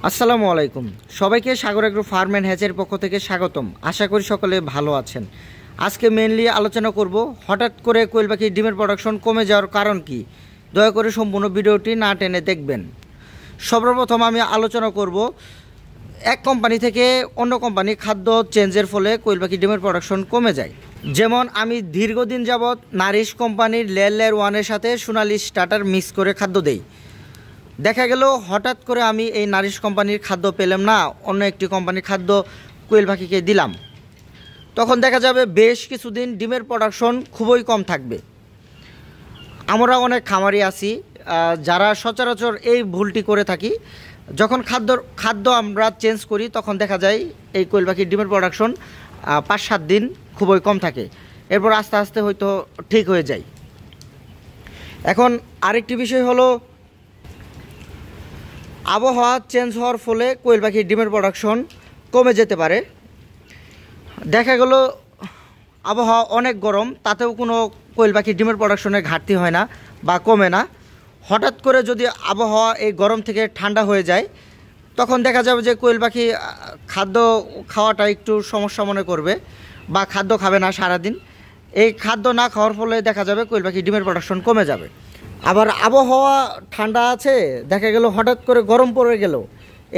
আসসালামু আলাইকুম। সবাইকে সাগর এগ্রো ফার্ম অ্যান্ড হ্যাচের পক্ষ থেকে স্বাগতম। আশা করি সকলে ভালো আছেন। আজকে মেইনলি আলোচনা করব হঠাৎ করে কোয়েল পাখির ডিমের প্রোডাকশন কমে যাওয়ার কারণ কি। দয়া করে সম্পূর্ণ ভিডিওটি না টেনে দেখবেন। সর্বপ্রথম আমি আলোচনা করব এক কোম্পানি থেকে অন্য কোম্পানি খাদ্য চেঞ্জের ফলে কোয়েল পাখির ডিমের প্রোডাকশন কমে যায়। যেমন আমি দীর্ঘদিন যাবৎ নারিশ কোম্পানির লেয়ার 1-এর সাথে সোনালি স্টার্টার মিক্স করে খাদ্য দেই। দেখা গেল হঠাৎ করে আমি এই নারিশ কোম্পানির খাদ্য পেলাম না, অন্য একটি কোম্পানির খাদ্য কোয়েল পাখিকে দিলাম। তখন দেখা যাবে বেশ কিছুদিন ডিমের প্রোডাকশন খুবই কম থাকবে। আমরা অনেক খামারি আছি যারা সচরাচর এই ভুলটি করে থাকি। যখন খাদ্য আমরা চেঞ্জ করি তখন দেখা যায় এই কোয়েল পাখির ডিমের প্রোডাকশন 5-7 দিন খুবই কম থাকে, এরপর আস্তে আস্তে হয়তো ঠিক হয়ে যায়। এখন আরেকটি বিষয় হলো আবহাওয়া চেঞ্জ হওয়ার ফলে কোয়েল পাখির ডিমের প্রোডাকশন কমে যেতে পারে। দেখা গেল আবহাওয়া অনেক গরম, তাতেও কোনো কোয়েল পাখির ডিমের প্রোডাকশনের ঘাটতি হয় না বা কমে না। হঠাৎ করে যদি আবহাওয়া এই গরম থেকে ঠান্ডা হয়ে যায় তখন দেখা যাবে যে কোয়েল পাখি খাদ্য খাওয়াটা একটু সমস্যা মনে করবে বা খাদ্য খাবে না সারাদিন। এই খাদ্য না খাওয়ার ফলে দেখা যাবে কোয়েল পাখির ডিমের প্রোডাকশন কমে যাবে। আবার আবহাওয়া ঠান্ডা আছে, দেখা গেল হঠাৎ করে গরম পড়ে গেল,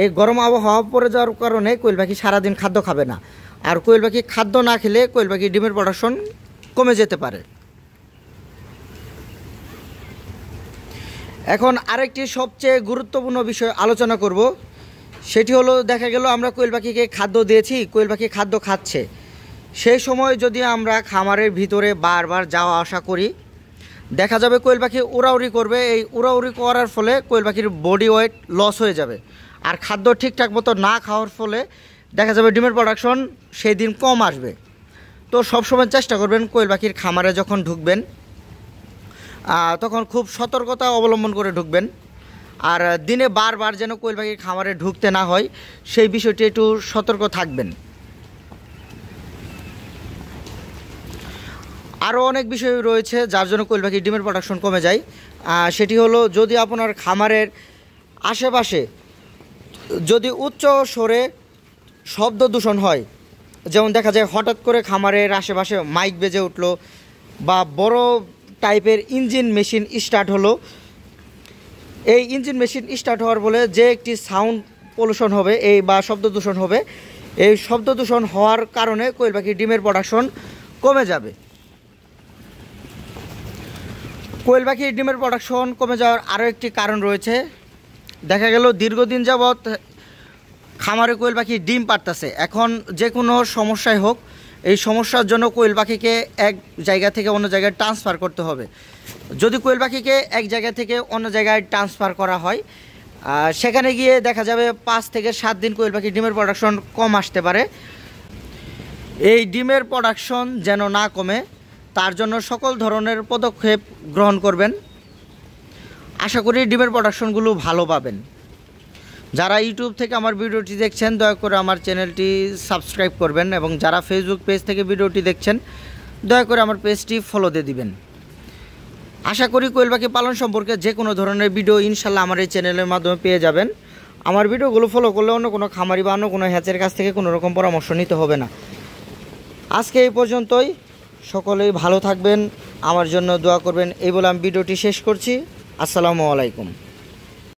এই গরম আবহাওয়া পড়ে যাওয়ার কারণে কোয়েল পাখি সারাদিন খাদ্য খাবে না, আর কোয়েল পাখি খাদ্য না খেলে কোয়েল পাখি ডিমের প্রোডাকশন কমে যেতে পারে। এখন আরেকটি সবচেয়ে গুরুত্বপূর্ণ বিষয় আলোচনা করব, সেটি হলো দেখা গেল আমরা কোয়েল পাখিকে খাদ্য দিয়েছি, কোয়েল পাখি খাদ্য খাচ্ছে, সেই সময় যদি আমরা খামারের ভিতরে বারবার যাওয়া আসা করি দেখা যাবে কোয়েল পাখি উড়াউড়ি করবে। এই উড়াউড়ি করার ফলে কোয়েল পাখির বডি ওয়েট লস হয়ে যাবে, আর খাদ্য ঠিকঠাক মতো না খাওয়ার ফলে দেখা যাবে ডিমের প্রোডাকশন সেই দিন কম আসবে। তো সবসময় চেষ্টা করবেন কোয়েল পাখির খামারে যখন ঢুকবেন তখন খুব সতর্কতা অবলম্বন করে ঢুকবেন, আর দিনে বারবার যেন কোয়েল পাখির খামারে ঢুকতে না হয় সেই বিষয়টি একটু সতর্ক থাকবেন। আরও অনেক বিষয় রয়েছে যার জন্য কোয়েল পাখির ডিমের প্রোডাকশন কমে যায়। সেটি হলো যদি আপনার খামারের আশেপাশে যদি উচ্চ স্বরে শব্দ দূষণ হয়, যেমন দেখা যায় হঠাৎ করে খামারের আশেপাশে মাইক বেজে উঠলো বা বড় টাইপের ইঞ্জিন মেশিন স্টার্ট হলো, এই ইঞ্জিন মেশিন স্টার্ট হওয়ার ফলে যে একটি সাউন্ড পলিউশন হবে এই বা শব্দ দূষণ হবে, এই শব্দ দূষণ হওয়ার কারণে কোয়েল পাখির ডিমের প্রোডাকশন কমে যাবে। কোয়েল পাখির ডিমের প্রোডাকশন কমে যাওয়ার আরও একটি কারণ রয়েছে। দেখা গেল দীর্ঘদিন যাবৎ খামারে কোয়েল পাখি ডিম পাড়তেছে, এখন যে কোনো সমস্যাই হোক এই সমস্যার জন্য কোয়েল পাখিকে এক জায়গা থেকে অন্য জায়গায় ট্রান্সফার করতে হবে। যদি কোয়েল পাখিকে এক জায়গা থেকে অন্য জায়গায় ট্রান্সফার করা হয় সেখানে গিয়ে দেখা যাবে 5 থেকে 7 দিন কোয়েল পাখির ডিমের প্রোডাকশন কম আসতে পারে। এই ডিমের প্রোডাকশন যেন না কমে তার জন্য সকল ধরনের পদক্ষেপ গ্রহণ করবেন। আশা করি ডিমের প্রোডাকশনগুলো ভালো পাবেন। যারা ইউটিউব থেকে আমার ভিডিওটি দেখছেন দয়া করে আমার চ্যানেলটি সাবস্ক্রাইব করবেন, এবং যারা ফেসবুক পেজ থেকে ভিডিওটি দেখছেন দয়া করে আমার পেজটি ফলো দিয়ে দিবেন। আশা করি কোয়েল পাখি পালন সম্পর্কে যে কোনো ধরনের ভিডিও ইনশাল্লাহ আমার এই চ্যানেলের মাধ্যমে পেয়ে যাবেন। আমার ভিডিওগুলো ফলো করলে অন্য কোনো খামারি বা অন্য কোনো হ্যাচের কাছ থেকে কোনো রকম পরামর্শ নিতে হবে না। আজকে এই পর্যন্তই, সকলেই ভালো থাকবেন, আমার জন্য দোয়া করবেন, এই বলে আমি ভিডিওটি শেষ করছি। আসসালামু আলাইকুম।